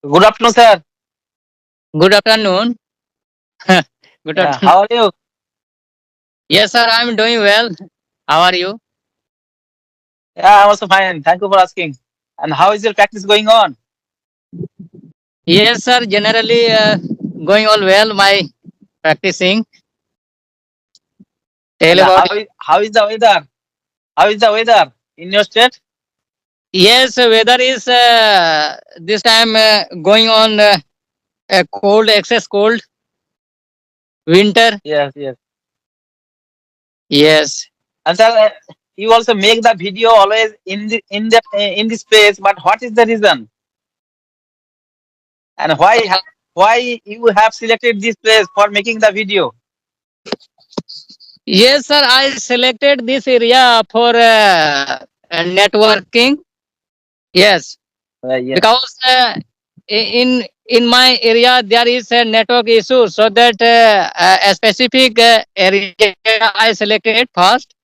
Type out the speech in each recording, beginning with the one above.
Good afternoon, sir. Good afternoon. Good afternoon. How are you? Yes, sir, I'm doing well. How are you? Yeah, I'm also fine. Thank you for asking. And how is your practice going on? Yes, sir, generally going all well. My practicing. Tell And about you. how is the weather? How is the weather in your state? Yes, weather is this time going on cold, excess cold, winter. Yes, yes. Yes. And sir, you also make the video always in this place. But what is the reason? And why you have selected this place for making the video? Yes, sir, I selected this area for networking. Yes, Yes, because in my area there is a network issue, so that a specific area I selected first,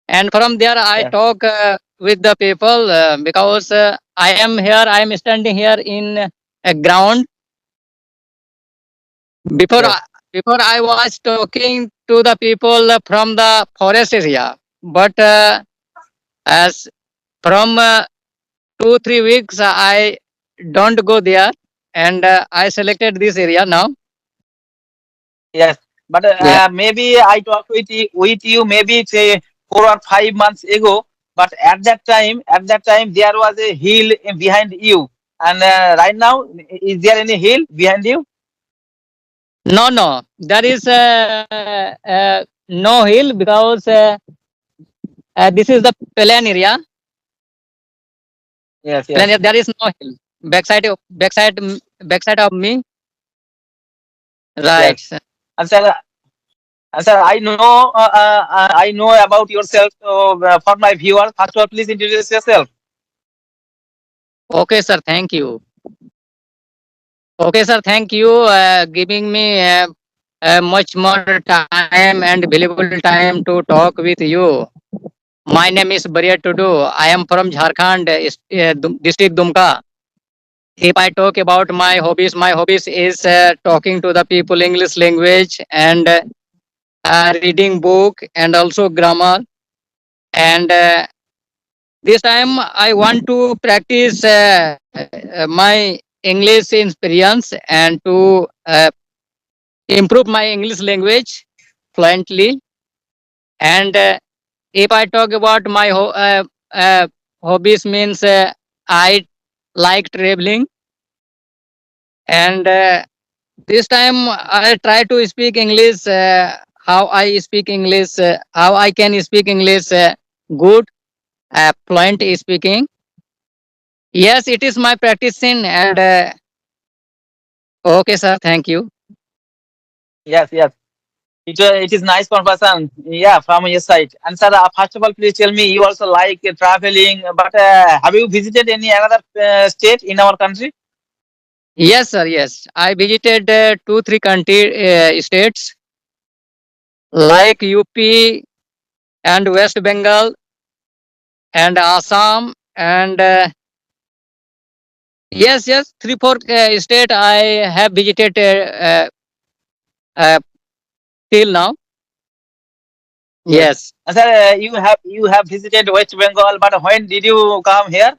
and from there I yes, talk with the people, because I am standing here in a ground. before yes, I, before I was talking to the people from the forest area, but as from 2 3 weeks I don't go there, and I selected this area now. yes. But Yeah. maybe I talked with you maybe say 4 or 5 months ago. But at that time there was a hill behind you. And right now, is there any hill behind you? No, no, there is no hill, because this is the plain area. Yes, Plain yes. area, there is no hill. Backside of me. Yes. Right, sir. And sir, I know about yourself. So for my viewers, first of all, please introduce yourself. Okay, sir. Thank you. Okay, sir. Thank you giving me much more time and valuable time to talk with you. My name is Bariya Tudu. I am from Jharkhand, district Dumka. If I talk about my hobbies is talking to the people English language, and reading book, and also grammar. And this time I want to practice my English experience, and to improve my English language fluently. And if I talk about my hobbies, means I like traveling, and this time I try to speak English. How I speak English, how I can speak English good, fluent speaking. Yes, it is my practicing, and okay, sir. Thank you. Yes, yes. It is nice conversation. Yeah, from your side. And sir, first of all, please tell me you also like traveling. But have you visited any another state in our country? Yes, sir. Yes, I visited 2 3 country states like UP and West Bengal and Assam, and yes, yes, 3 4 state I have visited uh, till now. Yes. Yes, And sir, you have visited West Bengal, but when did you come here?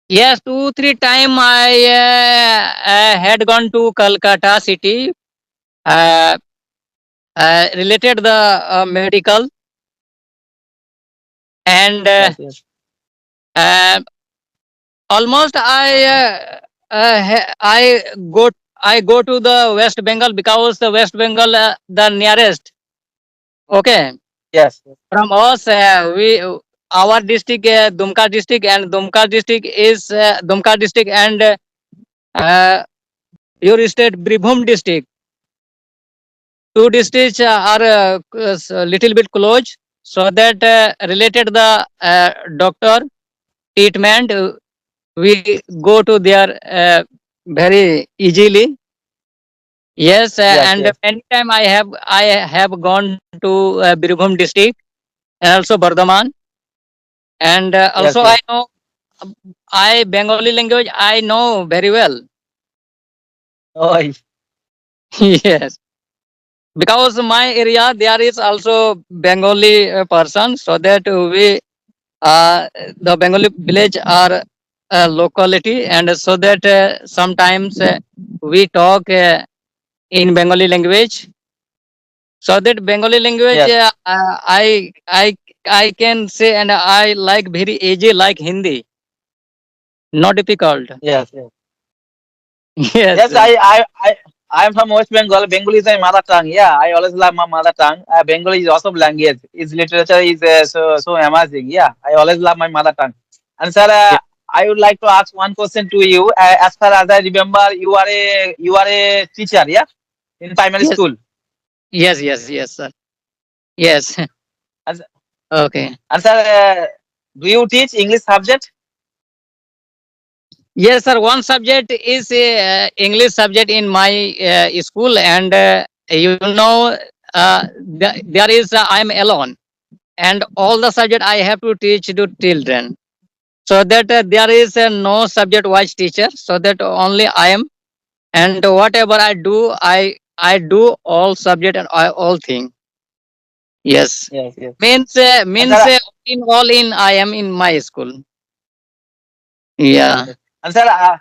yes, 2 3 time I had gone to Calcutta city, uh, related the medical, and Yes, yes. uh, almost I go to the West Bengal, because the West Bengal the nearest. Okay, Yes, yes, from us we our district Dumka district, and Dumka district, and uh, your state Birbhum district. Two districts are little bit close, so that related the doctor treatment, we go to there very easily. Yes, yes, and yes, many time I have gone to Birbhum district, and also Bardhaman, and yes, also I yes. know I Bengali language I know very well. Oh, Yes, because my area there is also Bengali person, so that we the Bengali village are locality, and so that sometimes we talk in Bengali language. So that Bengali language yes, I can say, and I like very easy like Hindi, not difficult. yes, yes. Yes, Yes, I am from West Bengal. Bengali is my mother tongue. Yeah, I always love my mother tongue. Bengali is awesome language. Its literature is so amazing. Yeah, I always love my mother tongue. And sir, yeah, I would like to ask one question to you. As far as I remember, you are a teacher. Yeah, in primary yes, school. yes, sir. Yes. And, Okay. and sir, do you teach English subject? Yes, sir. One subject is English subject in my school, and there is I am alone, and all the subject I have to teach to children. So that there is no subject wise teacher. So that only I am, and whatever I do all subject and all thing. Yes, Yes, yes. And means sir, in all in I am in my school. yes, Yeah. yes. And sir,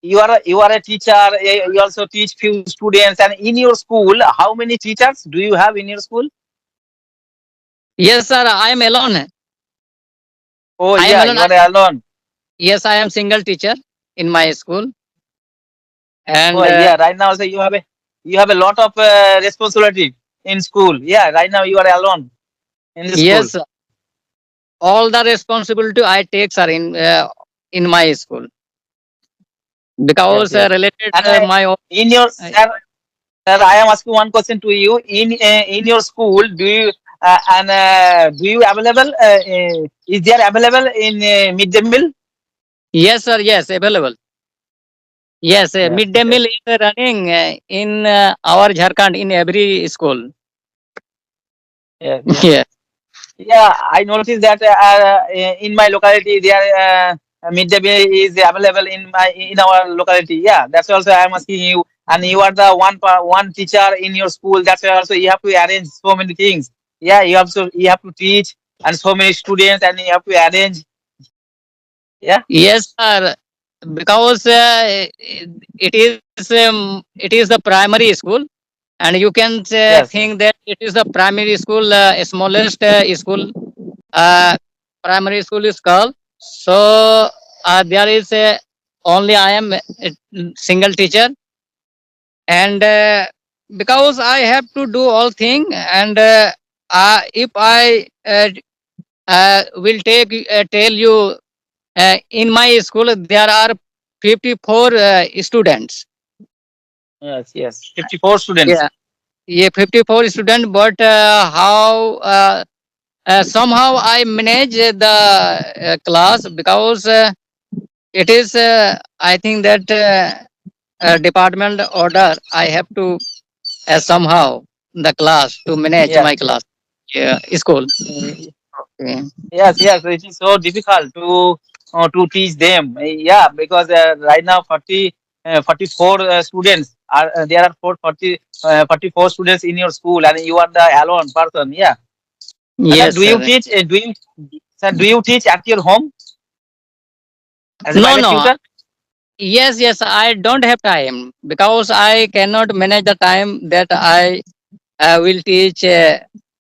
you are a teacher. You also teach few students. And in your school, how many teachers do you have in your school? Yes, sir. I am alone. Oh I am yeah, alone. you are alone. Yes, I am single teacher in my school, and Oh yeah, right now also you have a lot of responsibility in school. Yeah, right now you are alone in the school. yes, all the responsibility I take are in my school Yes, because yes. related And my own. in your Uh, sir, I am asking one question to you. In your school, do you available? Is there available in midday meal? yes, sir. Yes, available. Yes, Yes, midday yes. meal is running in our Jharkhand in every school. Yes, yes. Yeah. Yeah, I noticed that in my locality there midday meal is available in our locality. Yeah, that's also I'm asking you. And you are the one teacher in your school. That's why also you have to arrange so many things. Yeah, you have to teach and so many students and you have to arrange. Yeah. Yes, sir. Because it is the primary school, and you can Yes. think that it is the primary school, smallest school. Uh, Primary school is called. So there is only I am a single teacher, and because I have to do all thing, and if I will tell you in my school there are 54 students. Yes. Yes. 54 students. Yeah, yeah, 54 students. But how somehow I manage the class because it is I think that department order I have to somehow the class to manage Yes. my Yes. class. Yeah, school. Mm, Okay. yes. Yes. It is so difficult to teach them. Yeah, because right now 44 students are there are 44 students in your school and you are the alone person. Yeah. And sir, Yes, do you sir. teach? Do you teach at your home as a No, private no. tutor? Yes, yes. I don't have time because I cannot manage the time that I will teach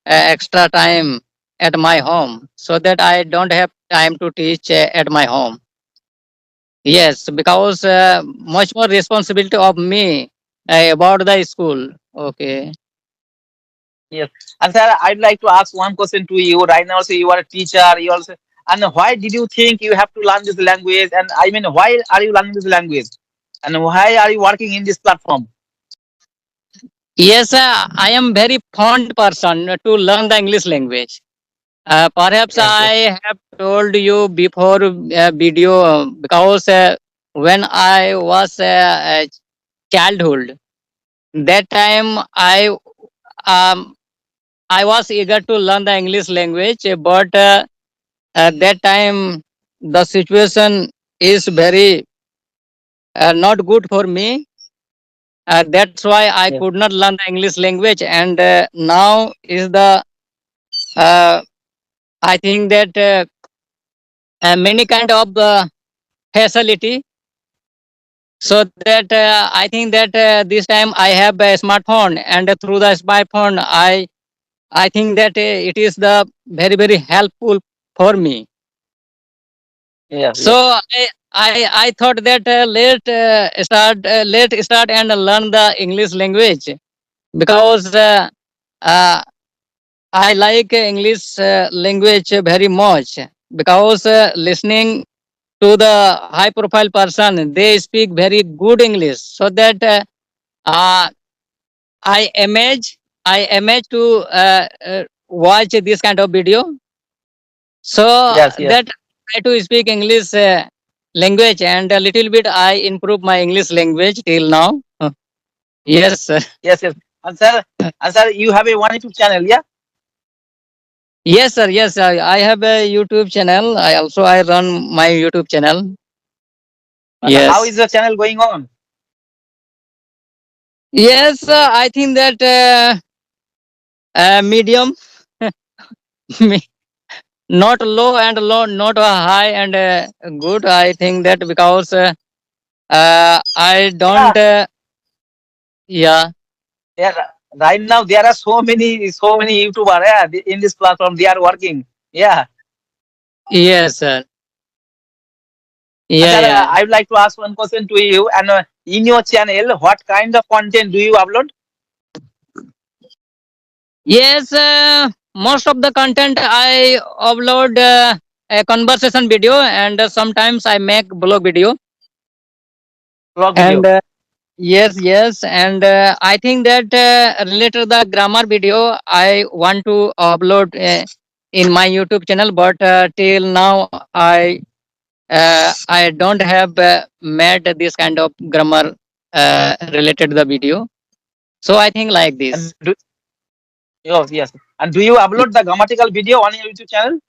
extra time at my home, so that I don't have time to teach at my home. Yes, because much more responsibility of me about the school. Okay. Yes. And sir, I'd like to ask one question to you. Right now, so you are a teacher. You also, and why did you think you have to learn this language? And I mean, why are you learning this language? And why are you working in this platform? Yes, I am very fond person to learn the English language. Perhaps Yes, yes, I have told you before video because when I was childhood, that time um, I was eager to learn the English language, but at that time the situation is very not good for me. That's why I Yes. could not learn the English language. And now is the uh, I think that many kind of facility, so that I think that this time I have a smartphone, and through the smartphone I think that it is the very helpful for me. Yes. So Yes. I thought that let start and learn the English language, because uh, I like English language very much, because listening to the high profile person, they speak very good English, so that uh, I image to watch this kind of video, so Yes. Yes. that I try to speak English language, and a little bit I improve my English language till now. Yes, sir. Yes. Yes. And sir, you have a one YouTube channel, yeah? Yes, sir. Yes, I have a YouTube channel. I run my YouTube channel. And how Yes. is the channel going on? Yes, I think that medium, me- not low and low, not high and good. I think that because I Yeah. don't. Yeah. Yeah. Right now there are so many YouTuber, yeah, in this platform. They are working. Yeah. Yes, sir. And Yeah, sir, yeah. I would like to ask one question to you. And in your channel, what kind of content do you upload? Yes, most of the content I upload a conversation video, and sometimes I make blog video. Vlog And video. yes, yes, and I think that related the grammar video I want to upload in my YouTube channel, but till now I don't have made this kind of grammar related the video. So I think like And this. yes, yes. And do you upload the grammatical video on your YouTube channel?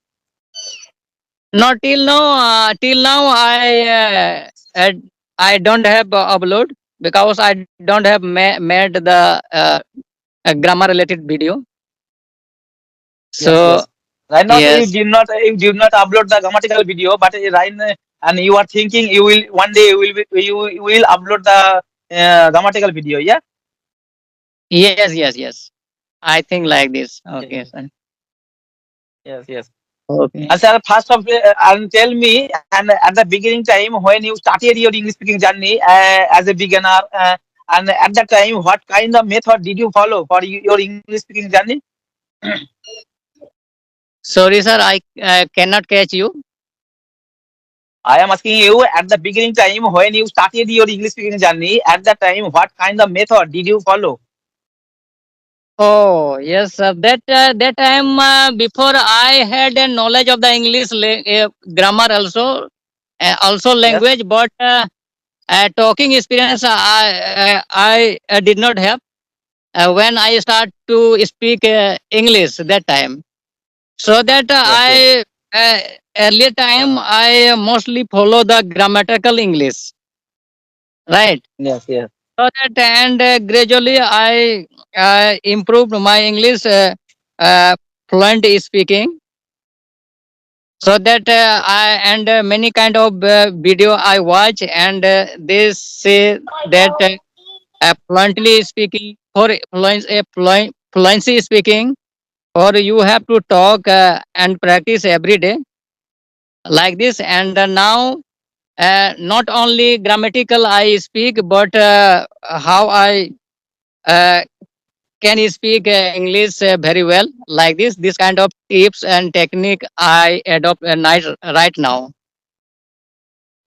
Not till now. Till now, I don't have upload, because I don't have made the grammar related video. Yes, So yes. Right now yes, you did not upload the grammatical video, but and you are thinking you will one day you will upload the grammatical video. Yeah. yes, yes, yes. I think like this. Okay, Yes, sir. yes, yes. Okay. And sir, first of and tell me, and at the beginning time when you started your English speaking journey as a beginner, and at that time, what kind of method did you follow for your English speaking journey? Sorry, sir. I cannot catch you. I am asking you at the beginning time when you started your English speaking journey. At that time, what kind of method did you follow? Oh yes, sir. That time before I had a knowledge of the English grammar also Yes, language, but talking experience I did not have when I start to speak English that time. So that yes, yes, I earlier time I mostly follow the grammatical English, right? yes, yes, So that, and gradually I improved my English fluent speaking. So that I and many kind of video I watch, and they say that fluently speaking, for fluency speaking, or you have to talk and practice every day like this. And now not only grammatical I speak, but how I uh, can speak English very well, like this kind of tips and technique I adopt right now.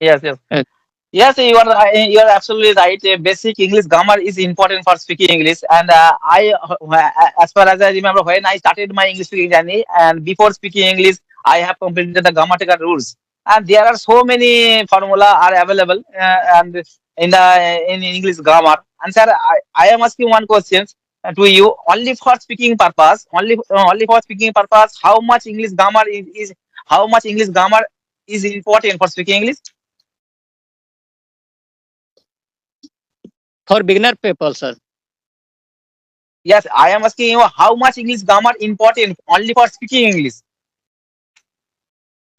yes, yes. Uh, Yes, you are absolutely right. Basic English grammar is important for speaking English, and as far as I remember, when I started my English speaking journey, and before speaking English, I have completed the grammatical rules, and there are so many formula are available and in English grammar. And sir, I am asking one question to you only for speaking purpose, only for speaking purpose. How much English grammar is how much English grammar is important for speaking English? for beginner people, sir. Yes, I am asking you how much English grammar important only for speaking English,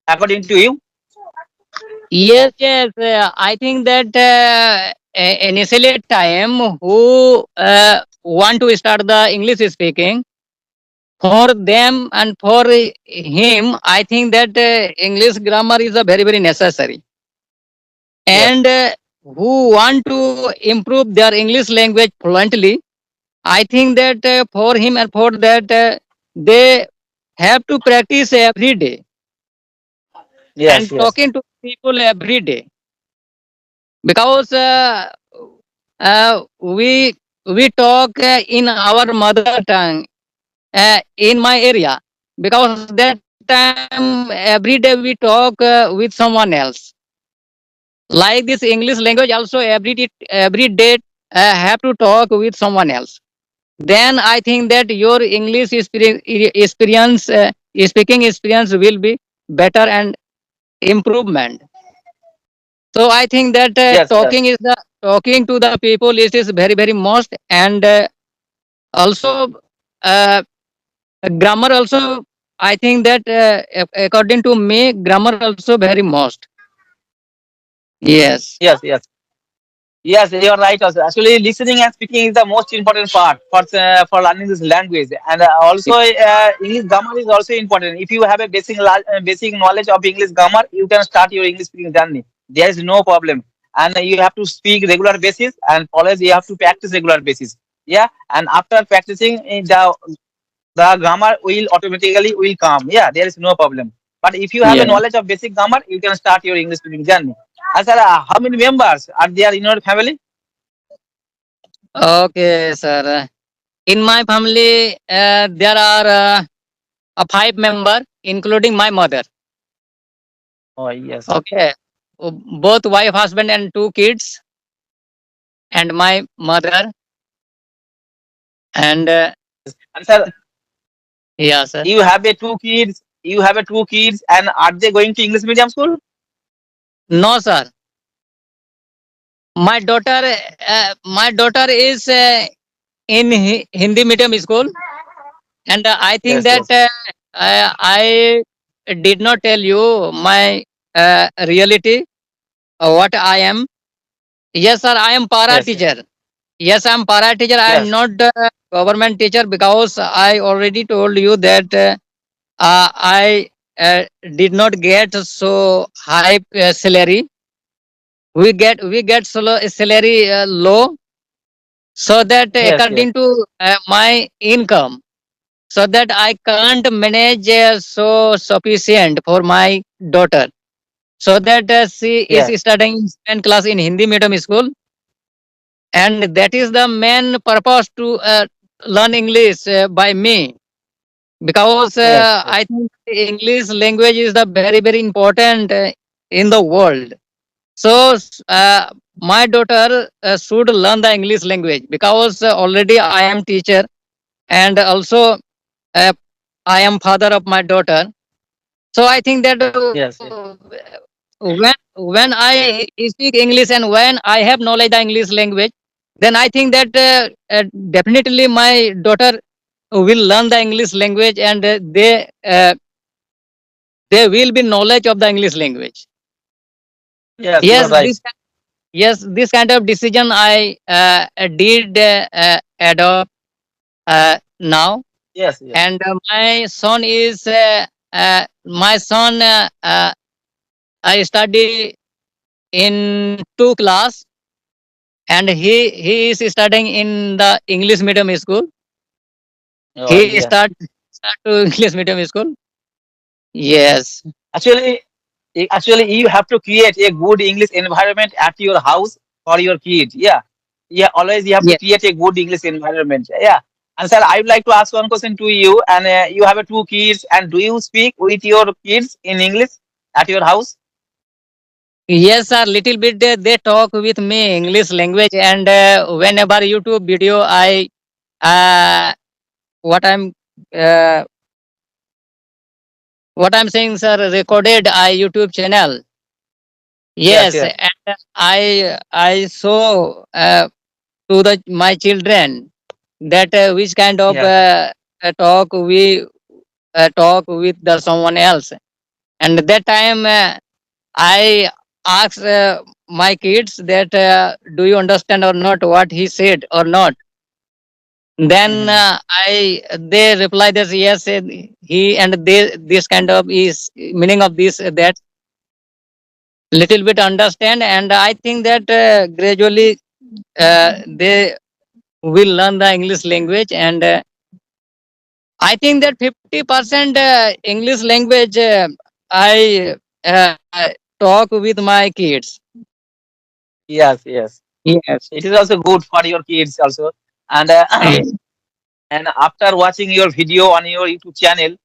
according to you? Yes, yes. I think that initially time who want to start the English speaking, for them and for him, I think that English grammar is a very very necessary. Yes, And who want to improve their English language fluently, I think that for him and for that they have to practice every day yes, and yes, talking to people every day, because we talk in our mother tongue in my area, because that time every day we talk with someone else. Like this English language also every day have to talk with someone else. Then I think that your English experience, speaking experience will be better and improvement. So I think that yes, yes, talking to the people is very very most, and also uh, grammar also. I think that according to me, grammar also very most. Yes. yes, yes. Yes, you are right. Also, actually, listening and speaking is the most important part for learning this language, and also English grammar is also important. If you have a basic knowledge of English grammar, you can start your English speaking journey. There is no problem, and you have to speak regular basis, and always you have to practice regular basis. Yeah, and after practicing, the grammar will automatically will come. Yeah, there is no problem. But if you have a Yeah. knowledge of basic grammar, you can start your English speaking journey. And sir, how many members are there in your family? Okay, sir. In my family, there are five member, including my mother. Oh yes. Okay, both wife, husband, and two kids, and my mother. And And sir, yeah, sir. you have a two kids. You have a two kids, and are they going to English medium school? No, sir. My daughter is in Hindi medium school, and I think Yes, that yes, I did not tell you my reality, what I am. Yes, sir. I am para yes, yes, teacher. Yes, I'm para teacher. I am yes, not government teacher, because I already told you that I did not get so high salary. We get salary low, so that yes, yes, according to my income, so that I can't manage so sufficient for my daughter, so that she is yes, studying second class in Hindi medium school, and that is the main purpose to learn English by me, because yes, I think English language is the very very important in the world. So my daughter should learn the English language, because already I am teacher, and also uh, I am father of my daughter. So I think that yes, yes, when I speak English and when I have knowledge the English language, then I think that definitely my daughter will learn the English language, and they will be knowledge of the English language. yes. You are Yes, right. this kind of decision I did adopt now, Yes, yes, and my son. I study in two class, and he is studying in the English medium school. oh He yeah. start to English medium school. Yes, Actually, actually, you have to create a good English environment at your house for your kids. Yeah, yeah. Always you have to yes, create a good English environment. Yeah. And sir, I would like to ask one question to you. And you have two kids, and do you speak with your kids in English at your house? yes, sir. Little bit they talk with me English language, and whenever YouTube video uh, what I'm uh, what I'm saying, sir, recorded I YouTube channel. Yes, Yes, yes, and I saw. to the my children that which kind of Yes. talk we talk with the someone else. And that time I asked my kids that do you understand or not what he said or not. Then Mhm. I they reply that yes, he and they this kind of is meaning of this that little bit understand, and I think that gradually they will learn the English language, and I think that 50% English language I talk with my kids. Yes, yes. Yes. It is also good for your kids also. And Yes. and after watching your video on your YouTube channel,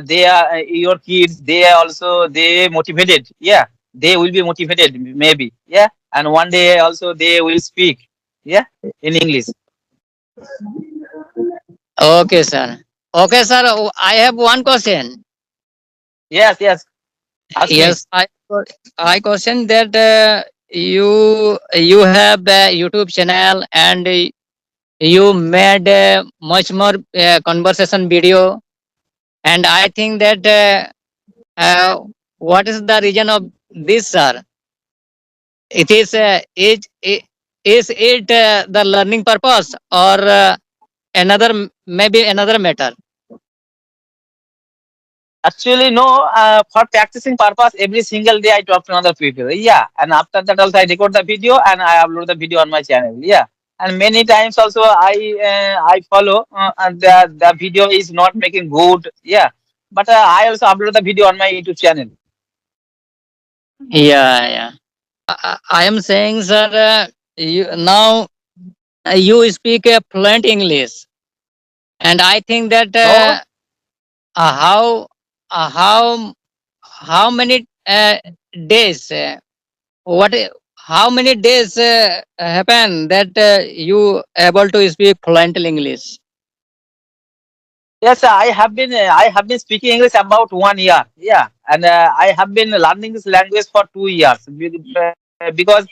they are your kids. They are also they motivated. Yeah, they will be motivated maybe. Yeah, and one day also they will speak. Yeah, in English. Okay, sir. Okay, sir. I have one question. Yes, yes. Ask me. Yes, I question that you have a YouTube channel and you made much more conversation video, and I think that what is the reason of this, sir? It is it the learning purpose or another maybe another matter? Actually, no. For practicing purpose, every single day I talk to another people. Yeah, and after that also I record the video and I upload the video on my channel. Yeah, and many times also I follow and the video is not making good. Yeah, but I also upload the video on my YouTube channel. Yeah, yeah. I am saying, sir, now you speak fluent English, and I think that No, uh, how how many days what I- how many days happen that you able to speak fluent English? yes, I have been speaking English about 1 year. Yeah, and I have been learning this language for 2 years because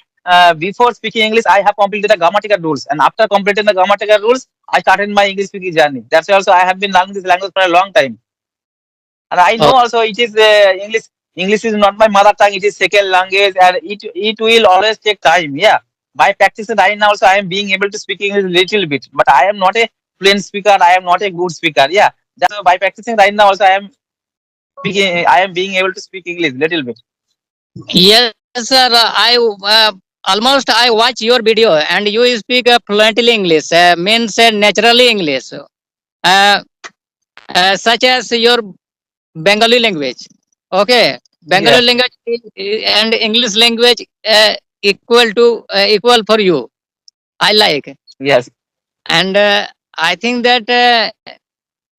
before speaking English, I have completed the grammatical rules, and after completing the grammatical rules, I started my English speaking journey. That's why also I have been learning this language for a long time, and I know Oh, also it is English. English is not my mother tongue; it is second language, and it will always take time. Yeah, by practicing right now, also I am being able to speak English little bit, but I am not a fluent speaker. I am not a good speaker. Yeah, that's why by practicing right now, also I am being able to speak English little bit. yes, sir. Almost I watch your video, and you speak fluently English, means naturally English, uh, such as your Bengali language. Okay, Bengali Yes, language and English language equal for you. I like, yes, and I think that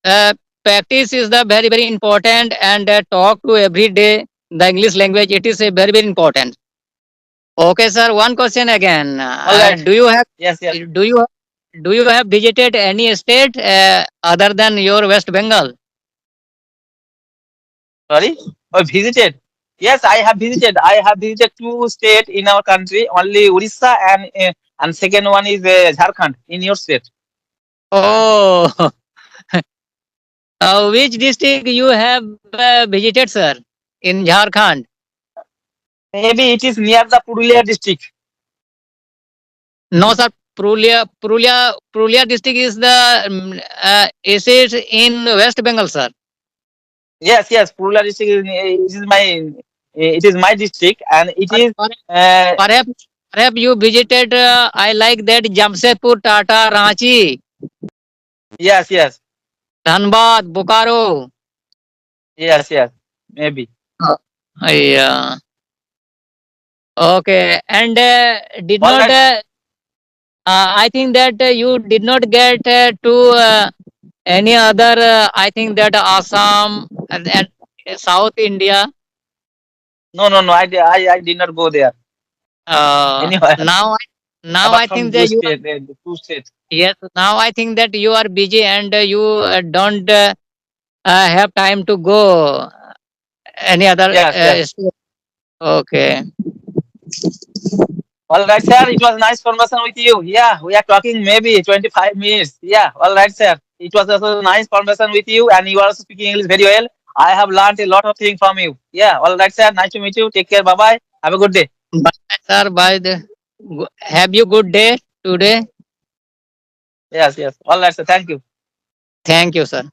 uh, practice is the very important, and talk to every day the English language. It is a very important. Okay, sir. One question again. all right. Yes, yes. Do you do you have visited any state other than your West Bengal? Sorry, I visited. Yes, I have visited. I have visited two states in our country, only Orissa and second one is Jharkhand in your state. Oh, which district you have visited, sir, in Jharkhand? Maybe it is near the Purulia district. No, sir. Purulia district is the is it in West Bengal, sir? Yes, yes, Purulia district it is my district and it Per- is per- uh, Perhaps you visited. I like that Jamshedpur, Tata, Ranchi, yes, yes, Dhanbad, Bokaro. yes, yes, maybe. Uh, yeah. Okay, and did All not. right. I think that you did not get to any other. I think that Assam and South India. No, no, no. I did not go there anywhere Now, now apart I from think that those you are, states, the two states. yes. Now I think that you are busy and you don't have time to go any other Yes, yes. state. Okay. All right, sir. It was nice conversation with you. Yeah, we are talking maybe 25 minutes. Yeah, all right, sir. It was also nice conversation with you, and you are also speaking English very well. I have learned a lot of things from you. Yeah, all right, sir. Nice to meet you. Take care. Bye bye. Have a good day. Bye, sir. Bye. Have you good day today? Yes, yes. All right, sir. Thank you. Thank you, sir.